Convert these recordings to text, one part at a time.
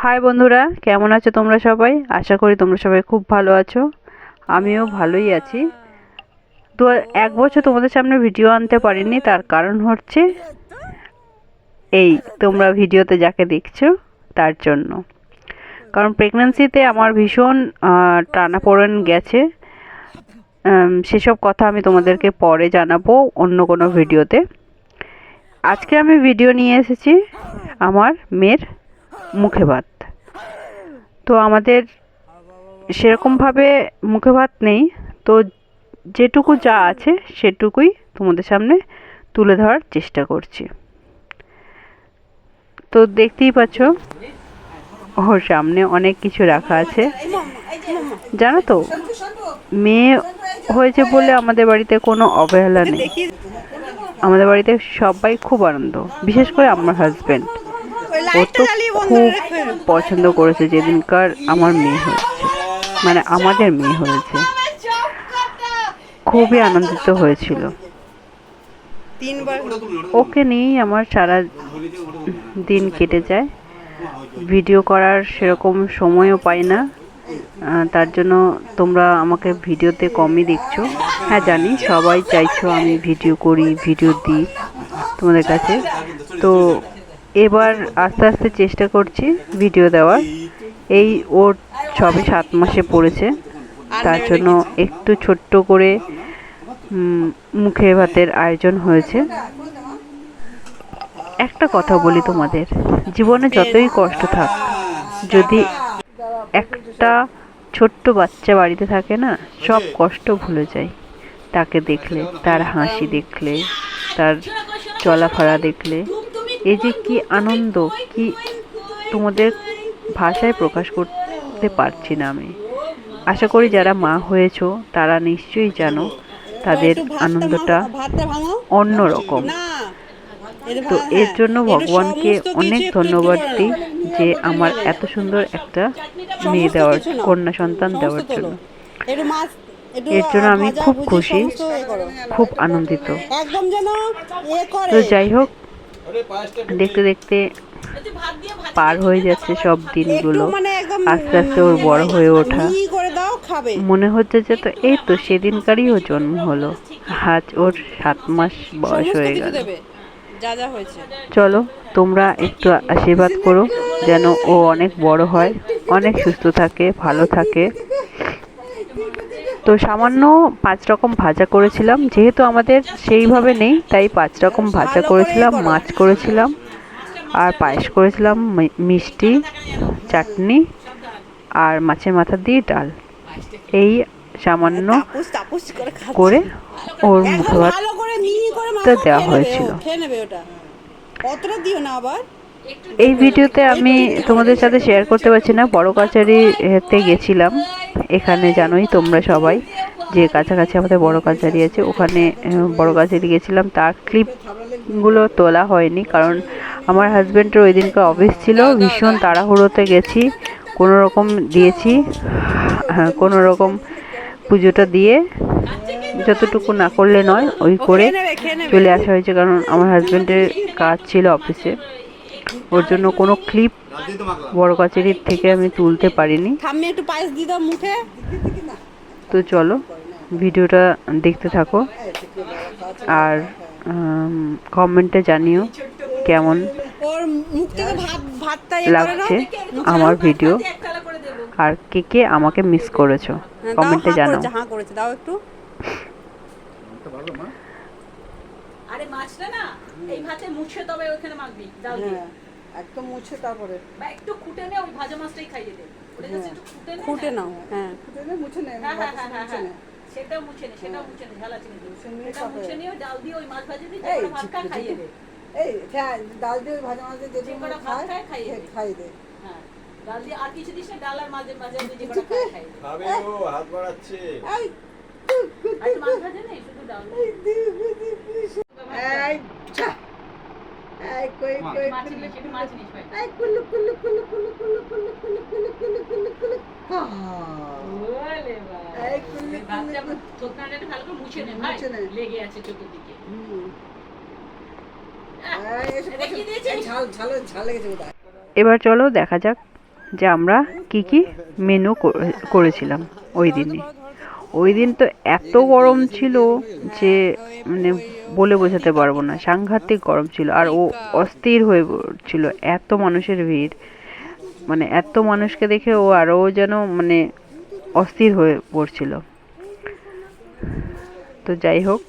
High বন্ধুরা, কেমন আছো তোমরা সবাই? আশা করি তোমরা সবাই খুব ভালো আছো। আমিও ভালোই আছি। তো 1 বছর তোমাদের সামনে ভিডিও আনতে পারিনি, তার কারণ হচ্ছে এই তোমরা ভিডিওতে যাকে দেখছো তার জন্য। কারণ প্রেগন্যান্সিতে আমার ভীষণ টানাপোড়েন গেছে। সেসব কথা আমি তোমাদেরকে পরে জানাবো অন্য কোনো ভিডিওতে। আজকে আমি ভিডিও নিয়ে এসেছি আমার মেয়ের মুখে ভাত। তো আমাদের সেরকমভাবে মুখে ভাত নেই, তো যেটুকু যা আছে সেটুকুই তোমাদের সামনে তুলে ধরার চেষ্টা করছি। তো দেখতেই পাচ্ছ ওর সামনে অনেক কিছু রাখা আছে। জানো তো, মেয়ে হয়েছে বলে আমাদের বাড়িতে কোনো অবহেলা নেই। আমাদের বাড়িতে সবাই খুব আনন্দ, বিশেষ করে আমার হাজব্যান্ড। ও তো খুব পছন্দ করেছে যেদিনকার আমার মেয়ে হয়েছে, মানে আমাদের মেয়ে হয়েছে। খুবই আনন্দিত হয়েছিল। ওকে নিয়েই আমার সারা দিন কেটে যায়। ভিডিও করার সেরকম সময়ও পাই না, তার জন্য তোমরা আমাকে ভিডিওতে কমই দেখছো। হ্যাঁ জানি, সবাই চাইছো আমি ভিডিও করি, ভিডিও দিই তোমাদের কাছে। তো এবার আস্তে আস্তে চেষ্টা করছি ভিডিও দেওয়ার। এই ওর সবে 7 মাসে পড়েছে, তার জন্য একটু ছোট্ট করে মুখে ভাতের আয়োজন হয়েছে। একটা কথা বলি তোমাদের, জীবনে যতই কষ্ট থাক, যদি একটা ছোট্ট বাচ্চা বাড়িতে থাকে না, সব কষ্ট ভুলে যায়। তাকে দেখলে, তার হাসি দেখলে, তার চলাফেরা দেখলে, এই যে কি আনন্দ, কি তোমাদের ভাষায় প্রকাশ করতে পারছি না আমি। আশা করি যারা মা হয়েছো তারা নিশ্চয়ই জানো তাদের আনন্দটা অন্যরকম। তো এর জন্য ভগবানকে অনেক ধন্যবাদ দিই যে আমার এত সুন্দর একটা মেয়ে দেওয়ার, কন্যা সন্তান দেওয়ার জন্য। এর জন্য আমি খুব খুশি, খুব আনন্দিত। তো যাই হোক, দেখতে দেখতে পার হয়ে যাচ্ছে সব দিনগুলো। আস্তে আস্তে ওর বড় হয়ে ওঠা, মনে হচ্ছে যে তো এই তো সেদিনকারই ও জন্ম হলো। আজ ওর 7 মাস বয়স হয়ে গেল। চলো তোমরা একটু আশীর্বাদ করো যেন ও অনেক বড় হয়, অনেক সুস্থ থাকে, ভালো থাকে। তো সামান্য 5 রকম ভাজা করেছিলাম, যেহেতু আমাদের সেইভাবে নেই তাই 5 রকম ভাজা করেছিলাম, মাছ করেছিলাম, আর পায়েস করেছিলাম, মিষ্টি, চাটনি, আর মাছের মাথা দিয়ে ডাল। এই সামান্য করে ওর মুখে ভাতটা দেওয়া হয়েছিল। এই ভিডিওতে আমি তোমাদের সাথে শেয়ার করতে পারছি না, বড় কাছারিতে গেছিলাম। এখানে জানোই তোমরা সবাই যে কাছাকাছি আমাদের বড় কাছারি আছে, ওখানে বড় কাছারি গেছিলাম। তার ক্লিপগুলো তোলা হয়নি, কারণ আমার হাজব্যান্ডের ওই দিনকে অফিস ছিল। ভীষণ তাড়াহুড়োতে গেছি, কোনো রকম দিয়েছি, হ্যাঁ কোনো রকম পুজোটা দিয়ে, যতটুকু না করলে নয় ওই করে চলে আসা হয়েছে। কারণ আমার হাজব্যান্ডের কাজ ছিল অফিসে, ওর জন্য কোনো ক্লিপ বড় কাছারির থেকে আমি তুলতে পারিনি। তো চলো ভিডিওটা দেখতে থাকো, আর কমেন্টে জানিও কেমন লাগছে আমার ভিডিও, আর কে কে আমাকে মিস করেছো কমেন্টে জানাও। আরে মাছটা না এই ভাতে মুছে, তবে ওখানে মাখবি ডাল দিয়ে একদম মুছে, তারপরে বা একটু খুঁটে নে, ওই ভাজা মাছটাই খাইয়ে দে। ওটা জাস্ট একটু খুঁটে নাও, হ্যাঁ খুঁটে নে, মুছে নে, সেটা মুছে নে, সেটা মুছে নে, ঝাল আছে কিন্তু সেটা মুছে নিয়ে ডাল দিয়ে ওই মাছ ভাজা দিয়ে যেটা ভাত খাইয়ে দে। এই হ্যাঁ, ডাল দিয়ে ওই ভাজা মাছ দিয়ে যেটা ভাত খাইয়ে দে। হ্যাঁ, ডাল দিয়ে আর কিছু দিস না, ডাল আর মাঝে মাঝে দিয়ে যেটা খাইয়ে দে। খাবে ও হাত বাড়াচ্ছে। এই আজ মাছ ভাজা নেই, শুধু ডাল। এই চা, এই কই কই মাছ নিস, একটু মাছ নিস ভাই। এই কুলু কুলু কুলু কুলু কুলু কুলু কুলু কুলু কুলু কুলু কুলু। ওলে বাবা, এই কুলু ভাতটা তোতনাটা একটু ভালো করে মুছে নে ভাই, লেগে আছে চতুর্দিকে। এই এসে কি দিয়েছিস? ঝাল ঝাল ঝাল লেগেছে বোধহয়। এবার চলো দেখা যাক যে আমরা কি কি মেনু করেছিলাম ওই দিনে। ওই দিন তো এত গরম ছিল যে মানে বলে বোঝাতে পারবো না, সাংঘাতিক গরম ছিল। আর ও অস্থির হয়ে পড়ছিল, এত মানুষের ভিড়, মানে এত মানুষকে দেখে ও আরও যেন মানে অস্থির হয়ে পড়ছিল। তো যাই হোক,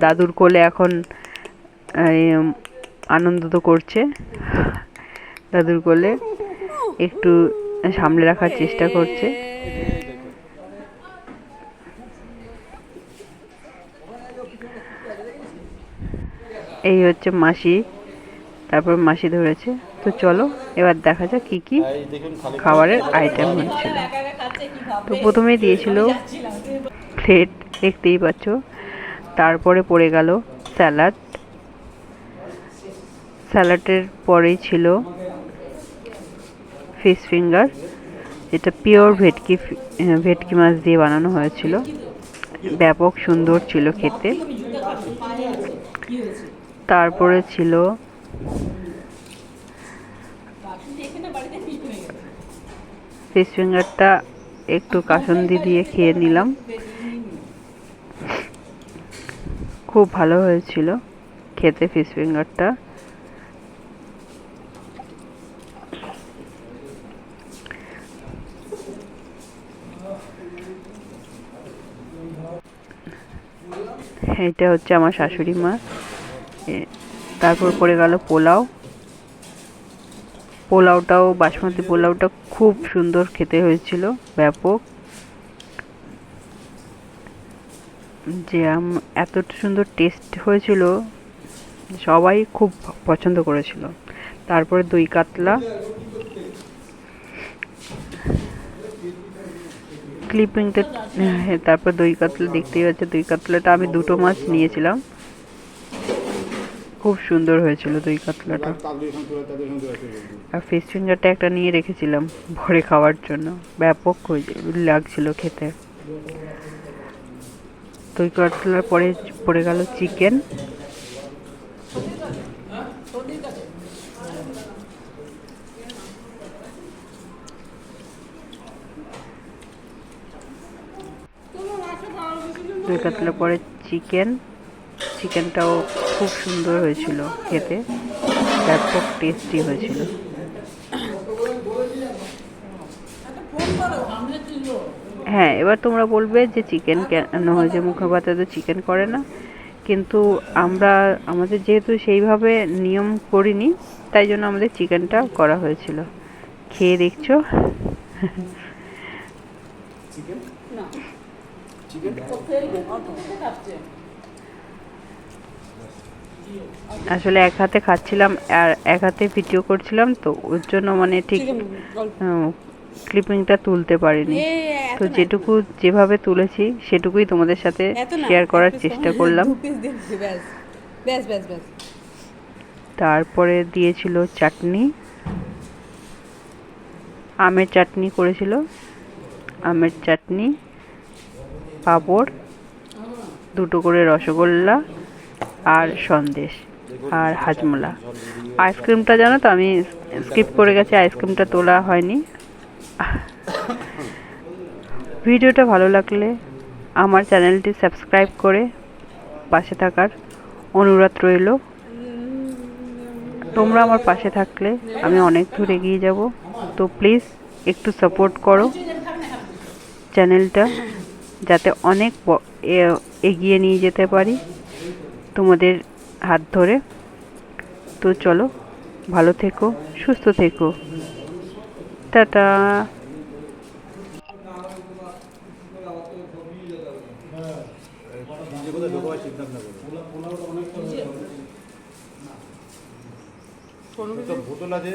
দাদুর কোলে এখন আনন্দ তো করছে, দাদুর কোলে একটু সামলে রাখার চেষ্টা করছে। এই হচ্ছে মাসি, তারপর মাসি ধরেছে। তো চলো এবার দেখা যাক কি কি খাবারের আইটেম হচ্ছিল। তো প্রথমেই দিয়েছিল প্লেট, দেখতেই পাচ্ছ। তারপরে পড়ে গেল স্যালাড, স্যালাডের পরেই ছিল ফিশ ফিঙ্গার, যেটা পিওর ভেটকি মাছ দিয়ে বানানো হয়েছিল। ব্যাপক সুন্দর ছিল খেতে। তারপরে ছিল ফিশ ফিঙ্গারটা একটু কাসুন্দি দিয়ে খেয়ে নিলাম, খুব ভালো হয়েছিল খেতে ফিশ ফিঙ্গারটা। এটা হচ্ছে আমার শাশুড়ি মা। তারপর পড়ে গেল পোলাও। পোলাওটাও বাসমতি পোলাওটা খুব সুন্দর খেতে হয়েছিল, ব্যাপক। যে এত সুন্দর টেস্ট হয়েছিল, সবাই খুব পছন্দ করেছিল। তারপরে দই কাতলা, ক্লিপিংটা, তারপর দই কাতলা দেখতেই পাচ্ছে। দই কাতলাটা আমি দুটো মাছ নিয়েছিলাম, খুব সুন্দর হয়েছিল দই কাতলাটা। আর ফিশ ফিঙ্গারটা একটা নিয়ে রেখেছিলাম ভরে খাওয়ার জন্য, ব্যাপক লাগছিল খেতে। দই কাতলার পরে পড়ে গেল চিকেন। দই কাতলার পরে চিকেন, চিকেনটাও খুব সুন্দর হয়েছিল খেতে, ব্যাপক টেস্টি হয়েছিল। হ্যাঁ, এবার তোমরা বলবে যে চিকেন কেন হয়েছে, মুখে ভাতে তো চিকেন করে না। কিন্তু আমাদের যেহেতু সেইভাবে নিয়ম করিনি, তাই জন্য আমাদের চিকেনটা করা হয়েছিল। খেয়ে দেখছো? আসলে এক হাতে খাচ্ছিলাম আর এক হাতে ভিডিও করছিলাম, তো ওর জন্য মানে ঠিক ক্লিপিংটা তুলতে পারিনি। তো যেটুকু যেভাবে তুলেছি সেটুকুই তোমাদের সাথে শেয়ার করার চেষ্টা করলাম। তারপরে দিয়েছিল চাটনি, আমের চাটনি করেছিল, আমের চাটনি, পাঁপড়, দুটো করে রসগোল্লা আর সন্দেশ আর হাজমোলা। আইসক্রিমটা জানো তো আমি স্কিপ করে গেছি, আইসক্রিমটা তোলা হয়নি। ভিডিওটা ভালো লাগলে আমার চ্যানেলটি সাবস্ক্রাইব করে পাশে থাকার অনুরোধ রইল। তোমরা আমার পাশে থাকলে আমি অনেক দূর এগিয়ে যাব। তো প্লিজ একটু সাপোর্ট করো চ্যানেলটা, যাতে অনেক এগিয়ে নিয়ে যেতে পারি তোমাদের হাত ধরে। তো চলো, ভালো থেকো, সুস্থ থেকো, টাটা। বোতল আছে।